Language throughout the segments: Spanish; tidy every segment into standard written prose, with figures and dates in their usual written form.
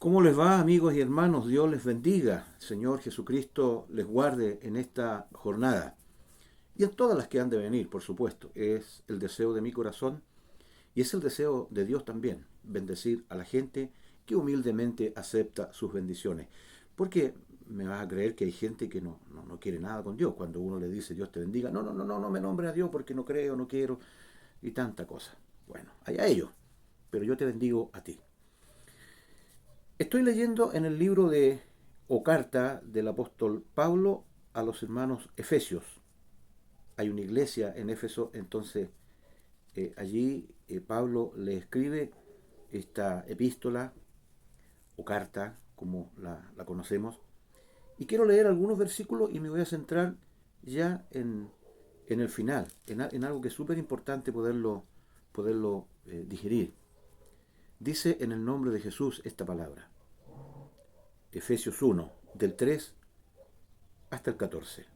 ¿Cómo les va, amigos y hermanos? Dios les bendiga. El Señor Jesucristo les guarde en esta jornada. Y en todas las que han de venir, por supuesto. Es el deseo de mi corazón y es el deseo de Dios también. Bendecir a la gente que humildemente acepta sus bendiciones. Porque me vas a creer que hay gente que no quiere nada con Dios. Cuando uno le dice Dios te bendiga, no me nombre a Dios porque no creo, no quiero y tanta cosa. Bueno, allá ellos. Pero yo te bendigo a ti. Estoy leyendo en el libro o carta del apóstol Pablo a los hermanos Efesios. Hay una iglesia en Éfeso, entonces allí Pablo le escribe esta epístola o carta, como la conocemos, y quiero leer algunos versículos y me voy a centrar ya en el final, en algo que es súper importante poderlo digerir. Dice en el nombre de Jesús esta palabra. Efesios 1, del 3 hasta el 14.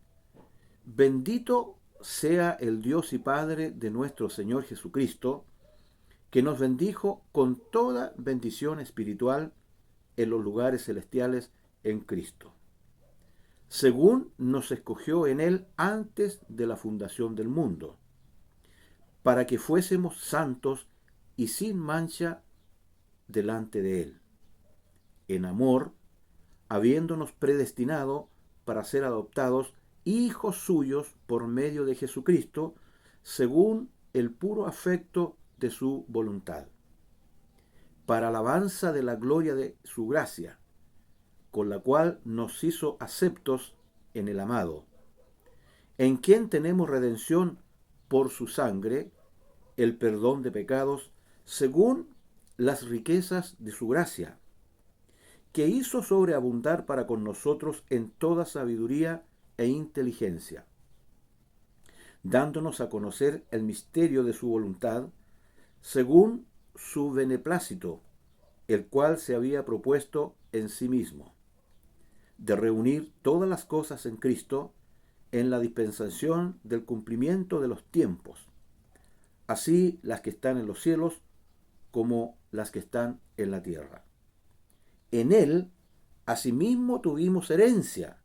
Bendito sea el Dios y Padre de nuestro Señor Jesucristo, que nos bendijo con toda bendición espiritual en los lugares celestiales en Cristo, según nos escogió en Él antes de la fundación del mundo, para que fuésemos santos y sin mancha delante de Él, en amor, habiéndonos predestinado para ser adoptados hijos suyos por medio de Jesucristo, según el puro afecto de su voluntad, para alabanza de la gloria de su gracia, con la cual nos hizo aceptos en el amado, en quien tenemos redención por su sangre, el perdón de pecados, según las riquezas de su gracia, que hizo sobreabundar para con nosotros en toda sabiduría e inteligencia, dándonos a conocer el misterio de su voluntad, según su beneplácito, el cual se había propuesto en sí mismo, de reunir todas las cosas en Cristo en la dispensación del cumplimiento de los tiempos, así las que están en los cielos como las que están en la tierra. En él, asimismo, tuvimos herencia,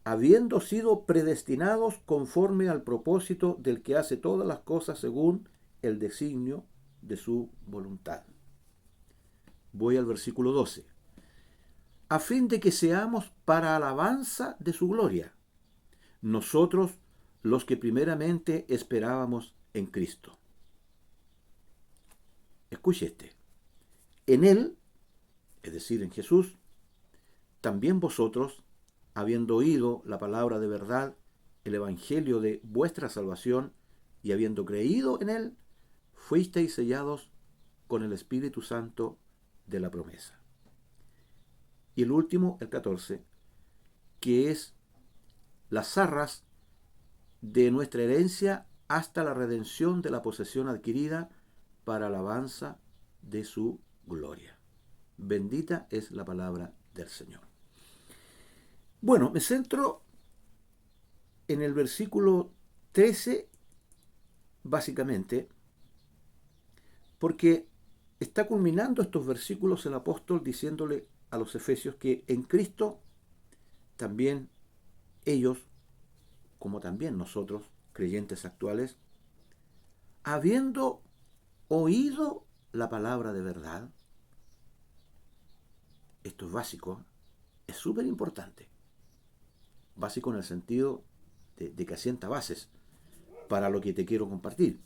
habiendo sido predestinados conforme al propósito del que hace todas las cosas según el designio de su voluntad. Voy al versículo 12. A fin de que seamos para alabanza de su gloria, nosotros los que primeramente esperábamos en Cristo. Escuche este. En él, es decir, en Jesús, también vosotros, habiendo oído la palabra de verdad, el evangelio de vuestra salvación, y habiendo creído en él, fuisteis sellados con el Espíritu Santo de la promesa. Y el último, el 14, que es las arras de nuestra herencia hasta la redención de la posesión adquirida para alabanza de su gloria. Bendita es la palabra del Señor. Bueno, me centro en el versículo 13, básicamente, porque está culminando estos versículos el apóstol diciéndole a los efesios que en Cristo también ellos, como también nosotros, creyentes actuales, habiendo oído la palabra de verdad, esto es básico, es súper importante. Básico en el sentido de que asienta bases para lo que te quiero compartir.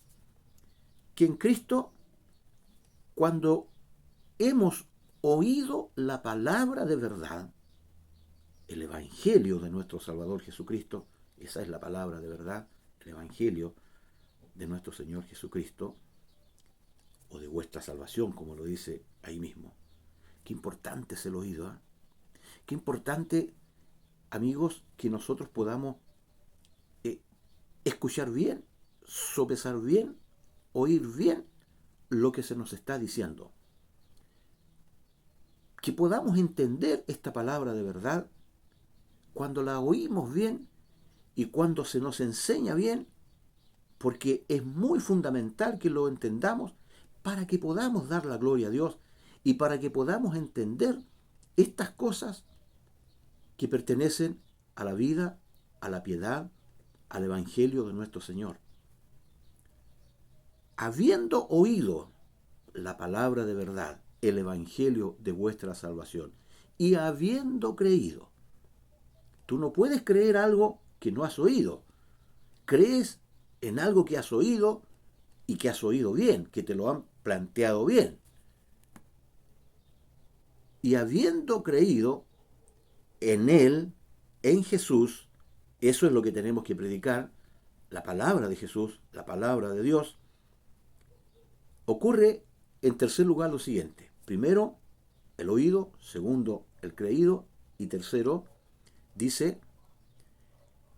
Que en Cristo, cuando hemos oído la palabra de verdad, el Evangelio de nuestro Salvador Jesucristo, esa es la palabra de verdad, el Evangelio de nuestro Señor Jesucristo, o de vuestra salvación, como lo dice ahí mismo. Qué importante es el oído, ¿eh? Qué importante, amigos, que nosotros podamos escuchar bien, sopesar bien, oír bien lo que se nos está diciendo. Que podamos entender esta palabra de verdad cuando la oímos bien y cuando se nos enseña bien, porque es muy fundamental que lo entendamos para que podamos dar la gloria a Dios y para que podamos entender estas cosas que pertenecen a la vida, a la piedad, al Evangelio de nuestro Señor. Habiendo oído la palabra de verdad, el Evangelio de vuestra salvación, y habiendo creído. Tú no puedes creer algo que no has oído. Crees en algo que has oído y que has oído bien, que te lo han planteado bien. Y habiendo creído en Él, en Jesús, eso es lo que tenemos que predicar, la palabra de Jesús, la palabra de Dios. Ocurre en tercer lugar lo siguiente. Primero, el oído. Segundo, el creído. Y tercero, dice,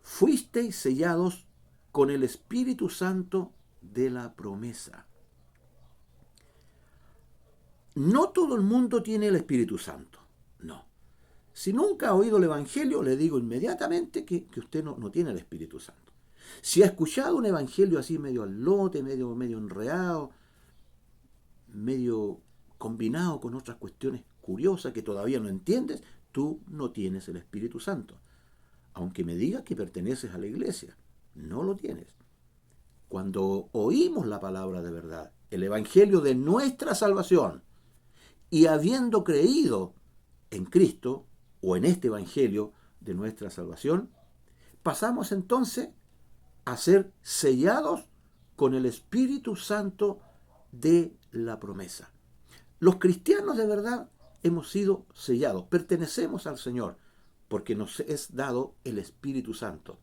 fuisteis sellados con el Espíritu Santo de la promesa. No todo el mundo tiene el Espíritu Santo. No. Si nunca ha oído el Evangelio, le digo inmediatamente que usted no tiene el Espíritu Santo. Si ha escuchado un Evangelio así medio al lote, medio enredado, medio combinado con otras cuestiones curiosas que todavía no entiendes, tú no tienes el Espíritu Santo. Aunque me digas que perteneces a la iglesia, no lo tienes. Cuando oímos la palabra de verdad, el Evangelio de nuestra salvación, y habiendo creído en Cristo, o en este Evangelio de nuestra salvación, pasamos entonces a ser sellados con el Espíritu Santo de la promesa. Los cristianos de verdad hemos sido sellados, pertenecemos al Señor, porque nos es dado el Espíritu Santo,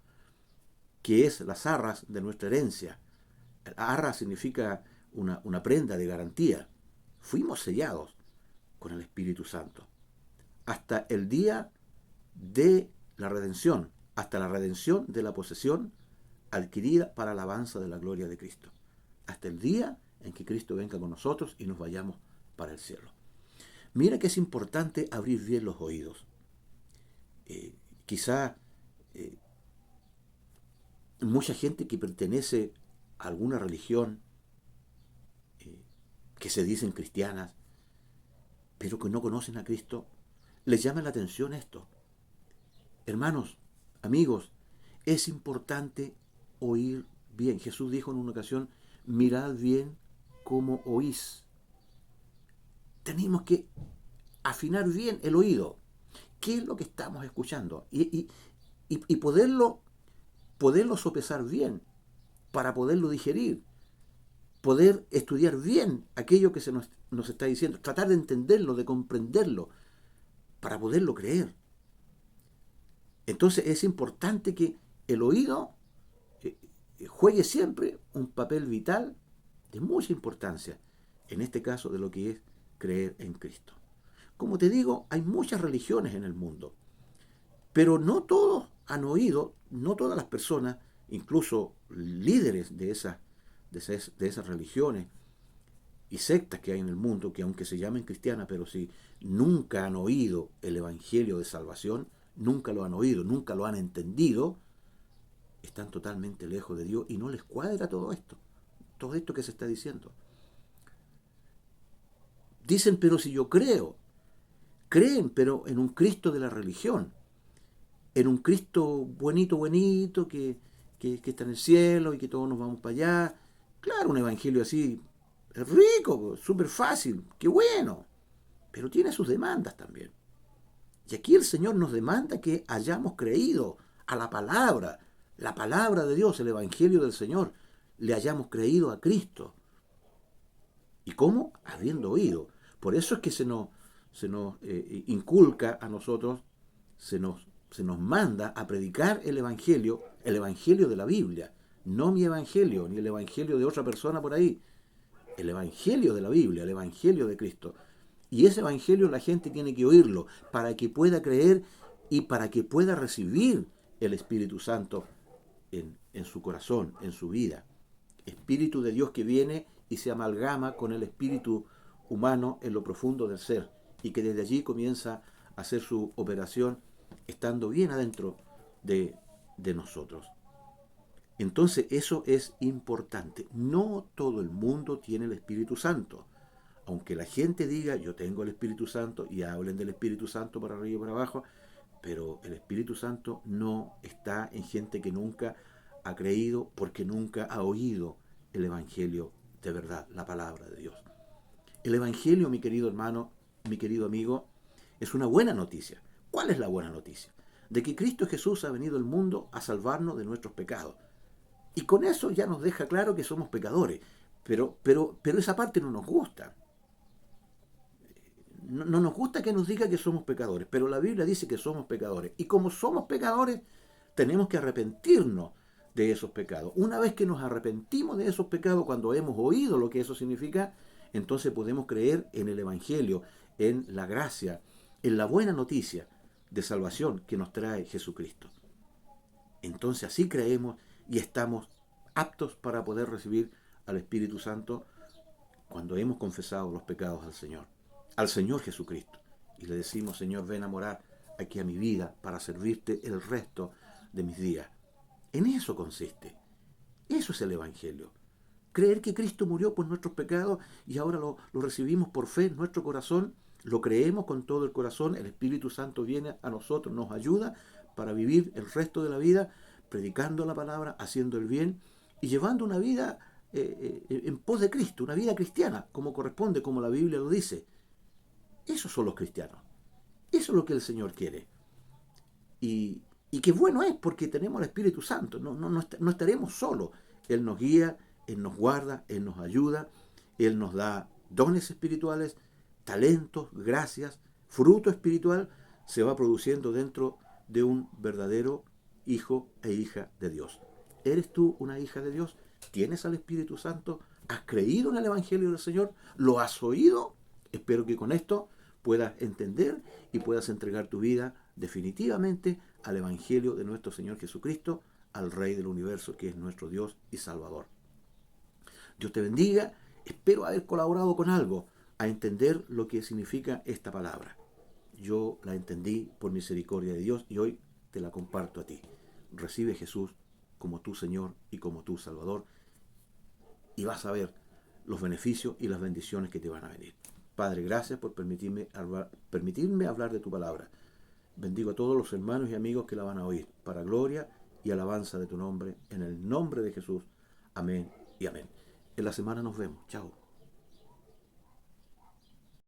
que es las arras de nuestra herencia. Arra significa una prenda de garantía. Fuimos sellados con el Espíritu Santo hasta el día de la redención, hasta la redención de la posesión adquirida para alabanza de la gloria de Cristo, hasta el día en que Cristo venga con nosotros y nos vayamos para el cielo. Mira que es importante abrir bien los oídos. Quizá mucha gente que pertenece a alguna religión, que se dicen cristianas, pero que no conocen a Cristo, les llama la atención esto. Hermanos, amigos, es importante oír bien. Jesús dijo en una ocasión, mirad bien cómo oís. Tenemos que afinar bien el oído. ¿Qué es lo que estamos escuchando? Y poderlo sopesar bien, para poderlo digerir, poder estudiar bien aquello que se nos está diciendo, tratar de entenderlo, de comprenderlo, para poderlo creer. Entonces es importante que el oído juegue siempre un papel vital de mucha importancia, en este caso de lo que es creer en Cristo. Como te digo, hay muchas religiones en el mundo, pero no todos han oído, no todas las personas, incluso líderes de esas religiones y sectas que hay en el mundo, que aunque se llamen cristianas, pero si nunca han oído el Evangelio de salvación, nunca lo han oído, nunca lo han entendido, están totalmente lejos de Dios y no les cuadra todo esto que se está diciendo. Dicen, pero si yo creo, creen, pero en un Cristo de la religión, en un Cristo buenito, que está en el cielo y que todos nos vamos para allá. Claro, un evangelio así es rico, súper fácil, qué bueno, pero tiene sus demandas también. Y aquí el Señor nos demanda que hayamos creído a la palabra de Dios, el Evangelio del Señor, le hayamos creído a Cristo. ¿Y cómo? Habiendo oído. Por eso es que se nos inculca a nosotros, se nos manda a predicar el Evangelio de la Biblia, no mi Evangelio, ni el Evangelio de otra persona por ahí, el Evangelio de la Biblia, el Evangelio de Cristo. Y ese Evangelio la gente tiene que oírlo para que pueda creer y para que pueda recibir el Espíritu Santo en su corazón, en su vida. Espíritu de Dios que viene y se amalgama con el espíritu humano en lo profundo del ser y que desde allí comienza a hacer su operación estando bien adentro de nosotros. Entonces eso es importante. No todo el mundo tiene el Espíritu Santo. Aunque la gente diga, yo tengo el Espíritu Santo, y hablen del Espíritu Santo para arriba y para abajo, pero el Espíritu Santo no está en gente que nunca ha creído porque nunca ha oído el Evangelio de verdad, la palabra de Dios. El Evangelio, mi querido hermano, mi querido amigo, es una buena noticia. ¿Cuál es la buena noticia? De que Cristo Jesús ha venido al mundo a salvarnos de nuestros pecados. Y con eso ya nos deja claro que somos pecadores. Pero esa parte no nos gusta. No nos gusta que nos diga que somos pecadores, pero la Biblia dice que somos pecadores. Y como somos pecadores, tenemos que arrepentirnos de esos pecados. Una vez que nos arrepentimos de esos pecados, cuando hemos oído lo que eso significa, entonces podemos creer en el Evangelio, en la gracia, en la buena noticia de salvación que nos trae Jesucristo. Entonces así creemos y estamos aptos para poder recibir al Espíritu Santo cuando hemos confesado los pecados al Señor Jesucristo. Y le decimos, Señor, ven a morar aquí a mi vida para servirte el resto de mis días. En eso consiste. Eso es el Evangelio. Creer que Cristo murió por nuestros pecados y ahora lo recibimos por fe en nuestro corazón, lo creemos con todo el corazón, el Espíritu Santo viene a nosotros, nos ayuda para vivir el resto de la vida predicando la palabra, haciendo el bien y llevando una vida en pos de Cristo, una vida cristiana, como corresponde, como la Biblia lo dice. Esos son los cristianos. Eso es lo que el Señor quiere. Y qué bueno es porque tenemos el Espíritu Santo. No estaremos solos. Él nos guía, Él nos guarda, Él nos ayuda, Él nos da dones espirituales, talentos, gracias, fruto espiritual se va produciendo dentro de un verdadero hijo e hija de Dios. ¿Eres tú una hija de Dios? ¿Tienes al Espíritu Santo? ¿Has creído en el Evangelio del Señor? ¿Lo has oído? Espero que con esto puedas entender y puedas entregar tu vida definitivamente al Evangelio de nuestro Señor Jesucristo, al Rey del universo, que es nuestro Dios y Salvador. Dios te bendiga. Espero haber colaborado con algo a entender lo que significa esta palabra. Yo la entendí por misericordia de Dios y hoy te la comparto a ti. Recibe a Jesús como tu Señor y como tu Salvador y vas a ver los beneficios y las bendiciones que te van a venir. Padre, gracias por permitirme hablar de tu palabra. Bendigo a todos los hermanos y amigos que la van a oír, para gloria y alabanza de tu nombre, en el nombre de Jesús. Amén y amén. En la semana nos vemos. Chao.